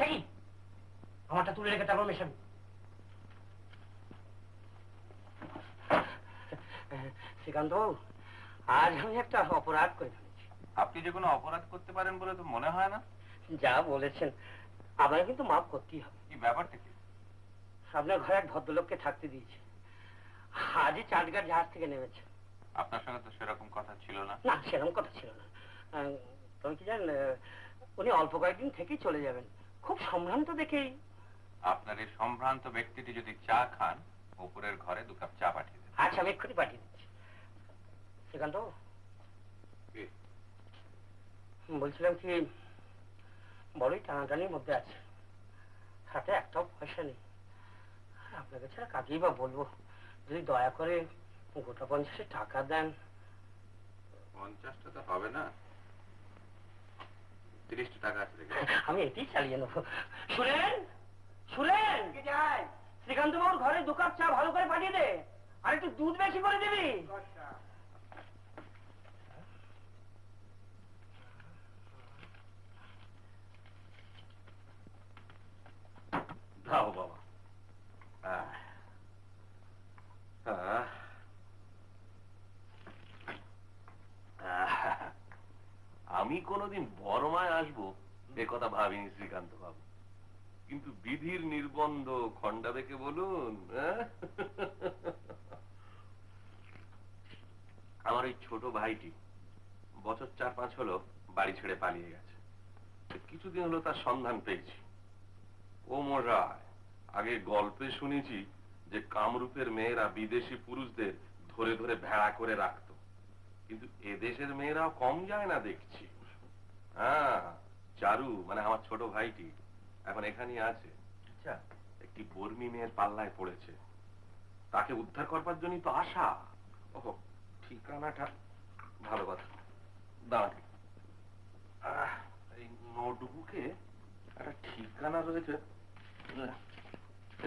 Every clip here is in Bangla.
আচ্ছা কি আমারটা তুলে রেখে তারপর মেশাবি। শ্রীকান্ত, আজ আমি একটা অপরাধ করে ফেলেছি। আপনি যে কোনো অপরাধ করতে পারেন বলে তো মনে হয় না। যা বলেছেন, আপনাকে কিন্তু মাফ করতেই হবে। কি ব্যাপারটা কি? আপনার ঘরে এক ভদ্রলোককে থাকতে দিয়েছে, আজই চাটগাঁর জাহাজ থেকে নেমেছে। আপনার সঙ্গে তো সেরকম কথা ছিল না। না, সেরকম কথা ছিল না। তবে কি জানেন, উনি অল্প কয়েকদিন থেকেই চলে যাবেন। খুব সম্ভ্রান্ত দেখেই। আপনার এই সম্ভ্রান্ত ব্যক্তিটি যদি চা খান, উপরের ঘরে 2 কাপ চা পাঠিয়ে দেন। আচ্ছা, আমি এক্ষুনি পাঠিয়ে দিচ্ছি। শ্রীকান্ত, বলছিলাম কি, বড়ই টানাটানির মধ্যে আছে, হাতে একটাও পয়সা নেই। আপনাকে ছাড়া কাকেই বা বলবো, যদি দয়া করে গোটা 50 টাকা দেন। 50টা তো হবে না, 30 টাকা আছে। আমি এটাই চালিয়ে নেবো। শুনেন শুনেন, শ্রীকান্ত বাবুর ঘরে 2 কাপ চা ভালো করে পাঠিয়ে দে, আর একটু দুধ বেশি করে দিবি। দাও বাবা। আমি কোনোদিন বর্মায় আসবো এ কথা ভাবিনি শ্রীকান্ত বাবু, কিন্তু বিধির নির্বন্ধ খণ্ডাবে কে বলুন। আমার ওই ছোট ভাইটি বছর 4-5 হলো বাড়ি ছেড়ে পালিয়ে গেছে। কিছুদিন হলো তার সন্ধান পেয়েছি। ও মশাই, আগে গল্পে শুনেছি যে কামরূপের মেয়েরা বিদেশি পুরুষদের ধরে ধরে ভেড়া করে রাখতো, কিন্তু এদেশের মেয়েরাও কম যায় না দেখছি। হ্যাঁ, চারু মানে আমার ছোট ভাইটি এখন এখানেই আছে। আচ্ছা, একটি বর্মী মেয়ের পাল্লায় পড়েছে, তাকে উদ্ধার করবার জন্যই তো আশা। ওহ, ঠিকানাটা ভালো কথা, দাঁড়ান, এই নোটবুকে একটা ঠিকানা রয়েছে,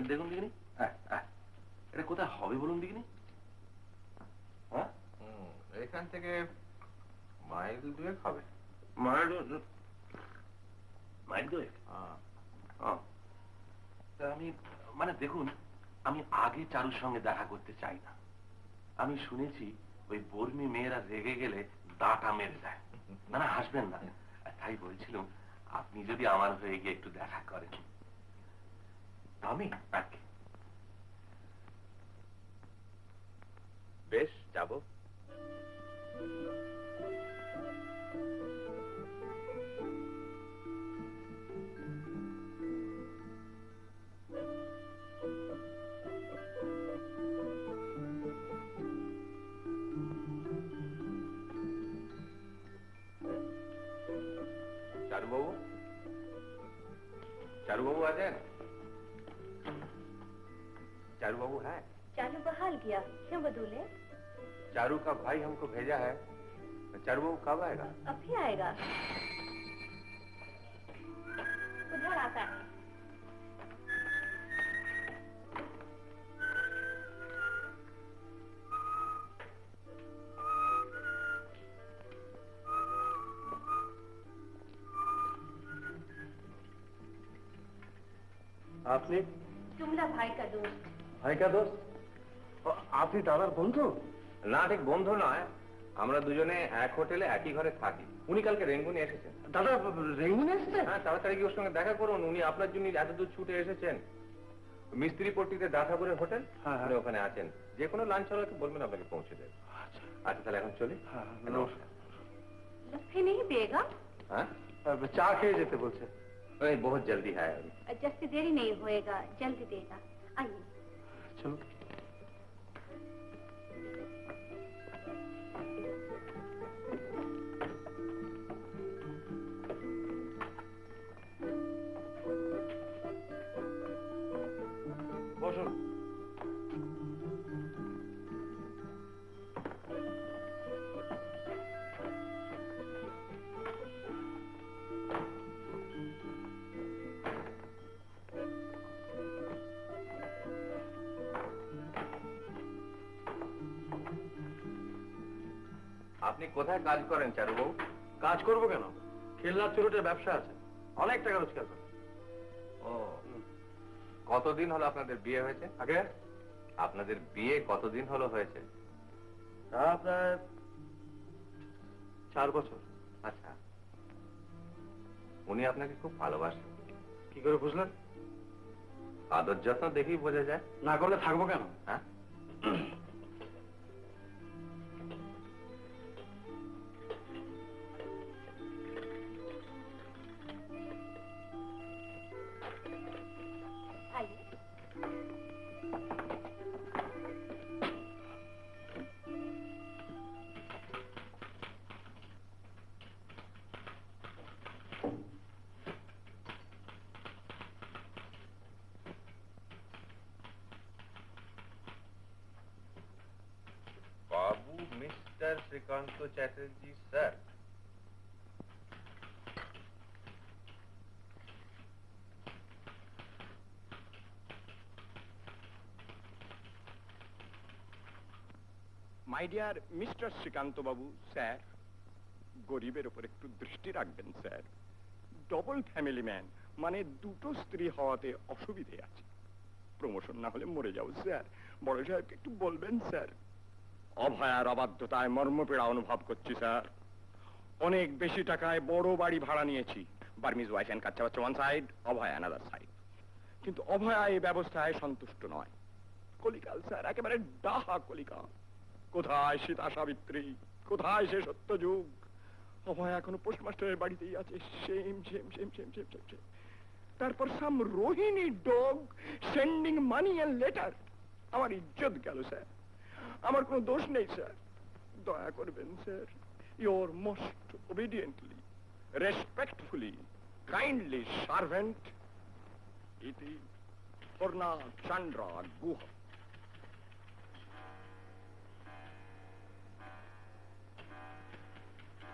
দেখুন দিকিনি। এটা কোথায় হবে বলুন দিকিনি? হ্যাঁ, এখান থেকে মাইল 2 হবে। মাইল 2? আমি মানে দেখুন, আমি আগে চারুর সঙ্গে দেখা করতে চাই না। আমি শুনেছি ওই বর্মী মেয়েরা রেগে গেলে দাঁটা মেরে দেয়। না না, হাসবেন না, তাই বলছিলাম আপনি যদি আমার হয়ে গিয়ে একটু দেখা করেন। আমি বেশ যাব। चारूबाबू, चारूबाबू आ जाए। चारूबाबू है? चारू बहाल गया, क्यों बदूले? चारू का भाई हमको भेजा है। चारूबाबू कब आएगा? अभी आएगा, उधर आता है। আপনি? तुमरा भाई का दोस्त। ভাই কা দোস্ত? আপনি দাদার বন্ধু? না, ঠিক বন্ধু নয়, আমরা দুজনে এক হোটেলে একই ঘরে থাকি। উনি কালকে রেঙ্গুনে এসেছেন। দাদা রেঙ্গুনে এসেছে? হ্যাঁ, তাড়াতাড়ি গিয়ে ওর সঙ্গে দেখা করুন, উনি আপনার জন্য এত দূর ছুটে এসেছেন। মিস্ত্রি পট্টিতে দাসাপুরের হোটেল, উনি ওখানে আছেন। যে কোনো লাঞ্চ হলে বলবেন, আপনাকে পৌঁছে দেবে। আচ্ছা, তাহলে এখন চলি। নমস্কার। लस्सी नहीं पिएगा? হ্যাঁ, চা খেয়ে যেতে বলছে। ওই বহুত জলদি হ্যাঁ। जैसे देरी नहीं होएगा, जल्दी देगा। आइए। চলো। বসুন। আপনি কোথায় কাজ করেন চারুবাবু? কাজ করবো কেন? খেলনা চুরুটের ব্যবসা আছে, অনেক টাকা রোজগার করে। কতদিন হলো আপনাদের বিয়ে হয়েছে? আগে আপনাদের বিয়ে কতদিন হলো হয়েছে? তা প্রায় 4 বছর। আচ্ছা, উনি আপনাকে খুব ভালোবাসেন। কি করে বুঝলেন? আদর যত্ন দেখেই বোঝা যায়। না করলে থাকবো কেন? হ্যাঁ, आइए। বাবু mister Srikanta Chatterjee sir. My dear mister Srikanta বাবু স্যার, গরিবের উপর একটু দৃষ্টি রাখবেন স্যার। ডবল ফ্যামিলি ম্যান, মানে দুটো স্ত্রী হওয়াতে অসুবিধে আছে। প্রমোশন না হলে মরে যাও স্যার। বড় সাহেবকে একটু বলবেন স্যার। অভয়ার অবাধ্যতায় মর্মপীড়া অনুভব করছি স্যার। অনেক বেশি টাকায় বড় বাড়ি ভাড়া নিয়েছি। বার্মিজ ওয়াইফ অ্যান্ড কাচ্চা বাচ্চা ওয়ান সাইড, অভয়া অ্যানাদার সাইড। কিন্তু অভয়া এই ব্যবস্থায় সন্তুষ্ট নয়। কলিকাল স্যার, একেবারে ডাহা কলিকাল। কোথায় সীতা সাবিত্রী, কোথায় সে সত্যযুগ? অভয় এখনো পোস্টমাস্টারের বাড়িতেই আছে। Same same same same same same same. তারপর some Rohini dog sending money and letter. আমার ইজ্জত গেল স্যার। আমার কোনো দোষ নেই স্যার। দয়া করবেন sir. Your most obediently, respectfully, kindly servant ইতি পূর্ণা চন্দ্র গুহ।